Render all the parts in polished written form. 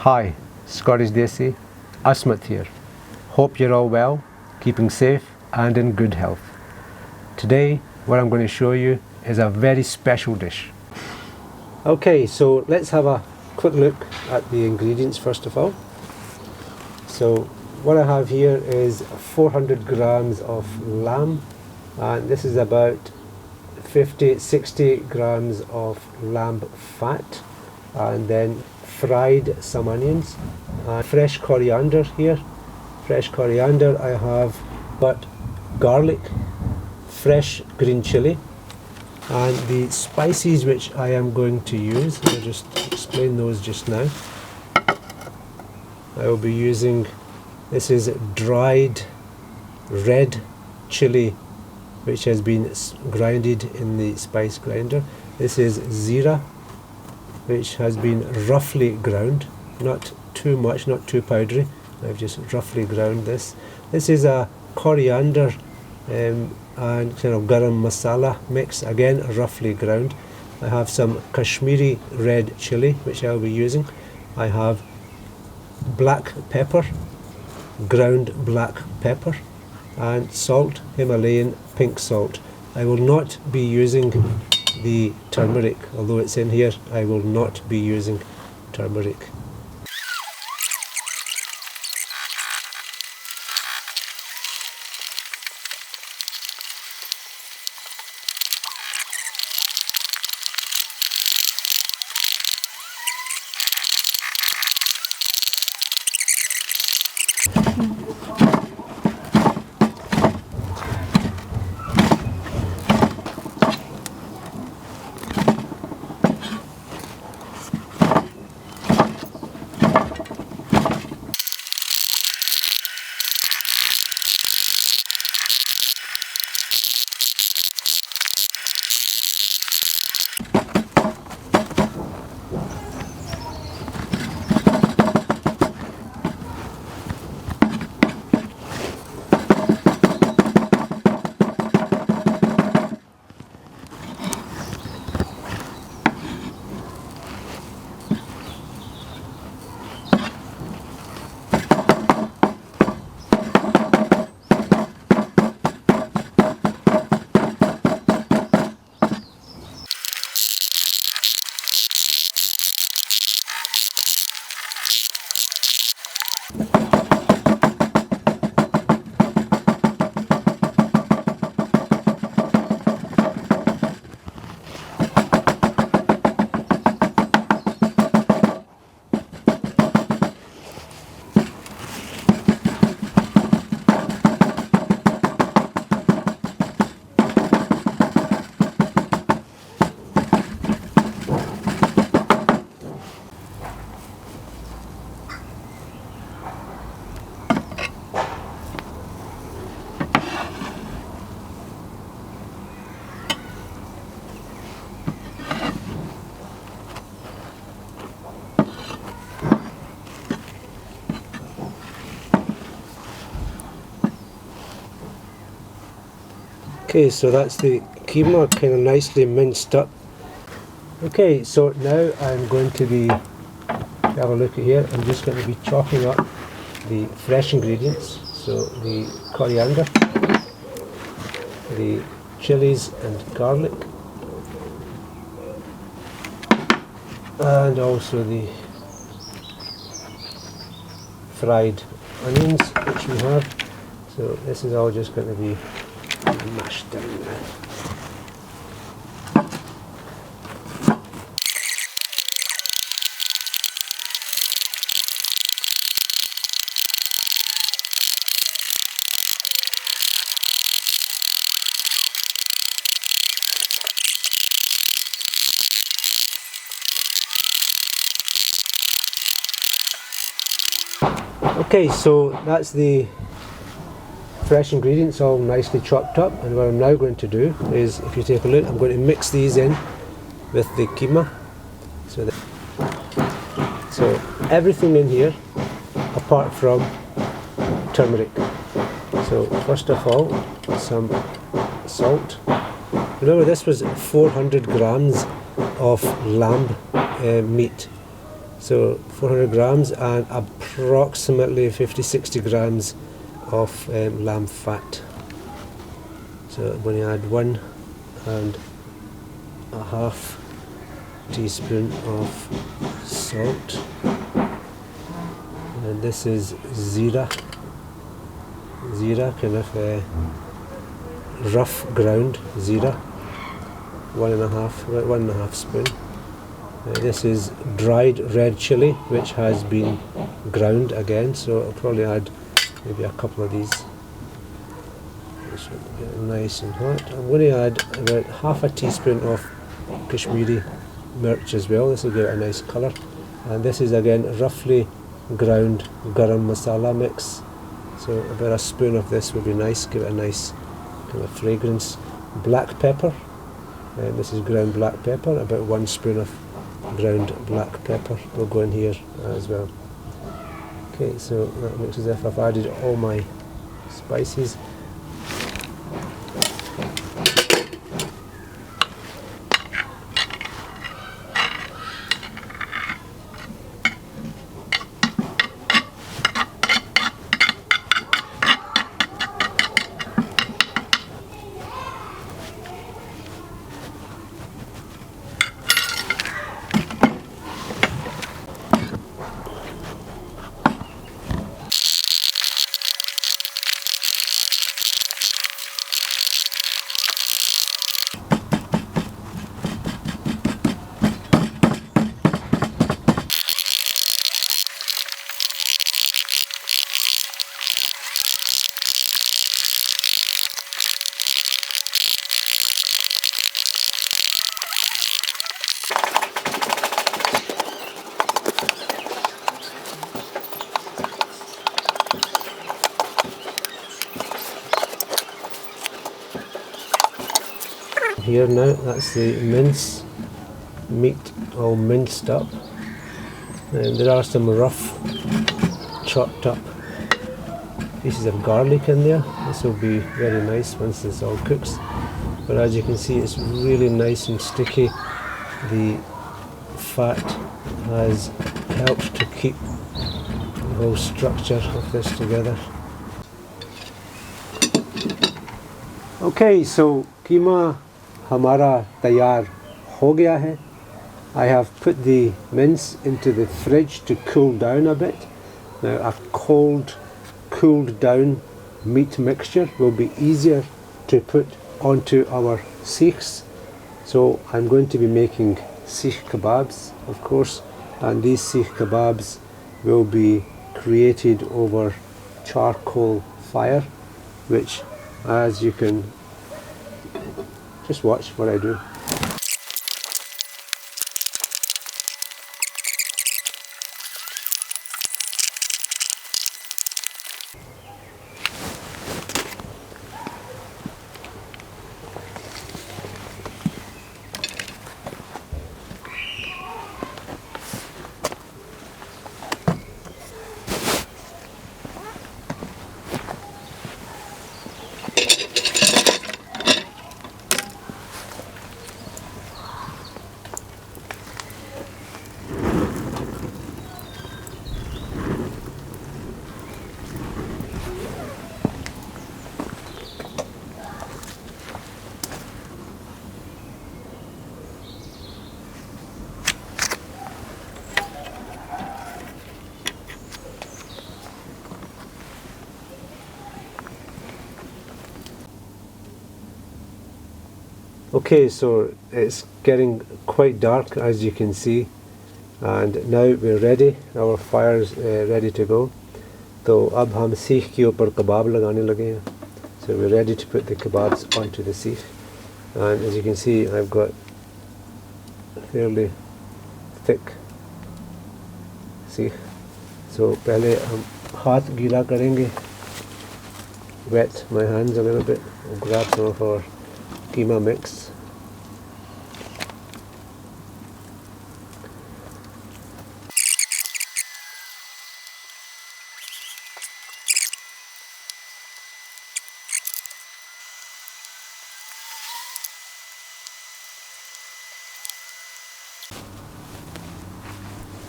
Hi, Scottish Desi, Asmat here. Hope you're all well, keeping safe and in good health. Today, what I'm going to show you is a very special dish. Okay, so let's have a quick look at the ingredients first of all. So what I have here is 400 grams of lamb, and this is about 50-60 grams of lamb fat, and then fried some onions, fresh coriander here. Fresh coriander I have, but garlic, fresh green chilli, and the spices which I am going to use, I'll just explain those just now. I will be using, this is dried red chilli which has been grinded in the spice grinder. This is zeera, which has been roughly ground, not too much, not too powdery. I've just roughly ground this. This is a coriander and kind of garam masala mix, again roughly ground. I have some Kashmiri red chilli which I'll be using. I have black pepper, ground black pepper, and salt, Himalayan pink salt. I will not be using the turmeric, although it's in here. I will not be using turmeric. Okay, so that's the keema kind of nicely minced up. Okay, so now I'm going to be, have a look at here, I'm just going to be chopping up the fresh ingredients. So the coriander, the chilies and garlic, and also the fried onions which we have. So this is all just going to be mashed down there. Okay, so that's the fresh ingredients all nicely chopped up, and what I'm now going to do is, if you take a look, I'm going to mix these in with the keema. So everything in here apart from turmeric. So first of all, some salt. Remember, this was 400 grams of lamb meat. So 400 grams and approximately 50-60 grams of lamb fat. So I'm going to add 1.5 teaspoon of salt, and this is zeera, kind of rough ground zeera, 1.5 spoon. This is dried red chilli, which has been ground again, so I'll probably add maybe a couple of these. This will get nice and hot. I'm going to add about half a teaspoon of Kashmiri mirch as well. This will give it a nice colour. And this is again roughly ground garam masala mix. So about a spoon of this would be nice, give it a nice kind of fragrance. Black pepper. This is ground black pepper. About 1 spoon of ground black pepper will go in here as well. Okay, so that looks as if I've added all my spices. Here now, that's the mince meat all minced up, and there are some rough chopped up pieces of garlic in there. This will be very nice once this all cooks, but as you can see it's really nice and sticky. The fat has helped to keep the whole structure of this together. Okay, so keema हमारा तैयार हो गया है. I have put the mince into the fridge to cool down a bit. Now a cooled down meat mixture will be easier to put onto our Sikhs. So I'm going to be making Seekh Kebabs, of course, and these Seekh Kebabs will be created over charcoal fire, which, as you can just watch what I do. Okay, so it's getting quite dark, as you can see, and now we're ready. Our fire's ready to go. तो अब हम सीख के ऊपर kebab लगाने लगे हैं. So we're ready to put the kebabs onto the seekh, and as you can see I've got fairly thick seekh. So पहले हम हाथ गीला करेंगे, wet my hands a little bit, and grab some of our keema mix.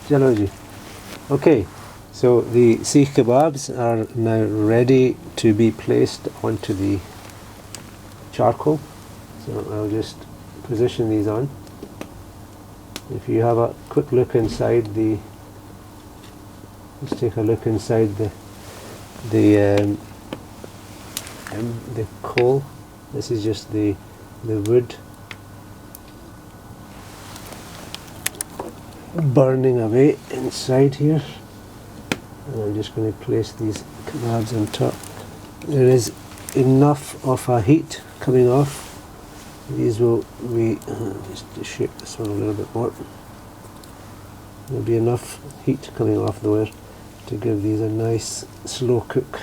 Chalo ji. Okay, so the Seekh Kebabs are now ready to be placed onto the charcoal. So I'll just position these on. If you have a quick look inside the, let's take a look inside the coal. This is just the wood burning away inside here, and I'm just going to place these kebabs on top. There is enough of a heat coming off. These will be, just to shape this one a little bit more, there'll be enough heat coming off the wire to give these a nice slow cook.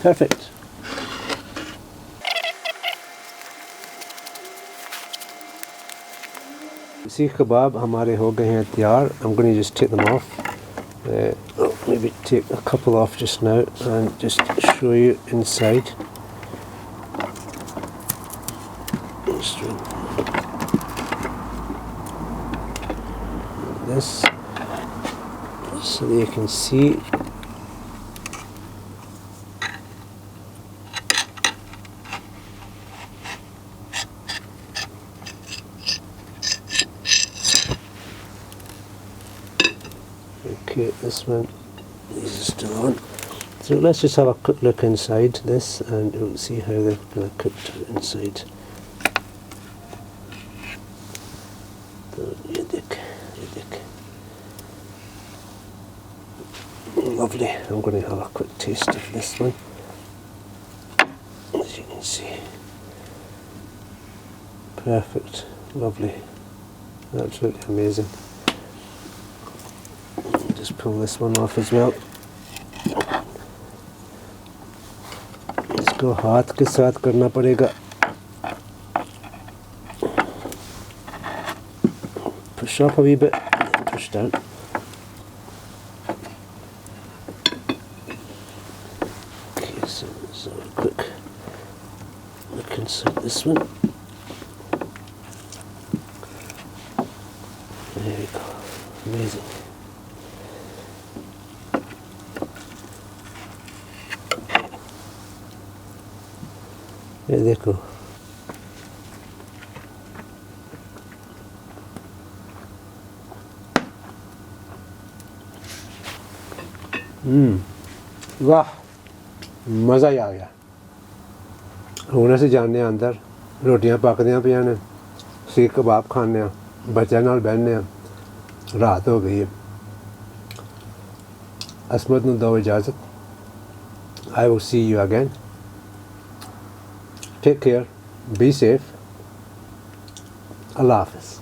Perfect. Seekh kebab हमारे हो गए हैं तैयार. I'm going to just take them off. Maybe take a couple off just now and just show you inside. This, so that you can see. Okay, this one, these are still on. So let's just have a quick look inside this and we'll see how they're going to cook inside. Lovely. I'm going to have a quick taste of this one. As you can see. Perfect. Lovely. Absolutely amazing. Just pull this one off as well. इसको हाथ के साथ करना पड़ेगा. Push up a wee bit, push down. Okay, so let's have a quick look inside this one. There we go. Amazing. ये देखो. वाह, मज़ा ही आ गया. हुण असीं जाने अंदर रोटियां पकदियां पियां ने, सीख कबाब खाने आ, बच्चों नाल बहने आ. रात हो गई है. असमत नूं दो इजाज़त. I will see you again. Take care, be safe. Allah Hafiz.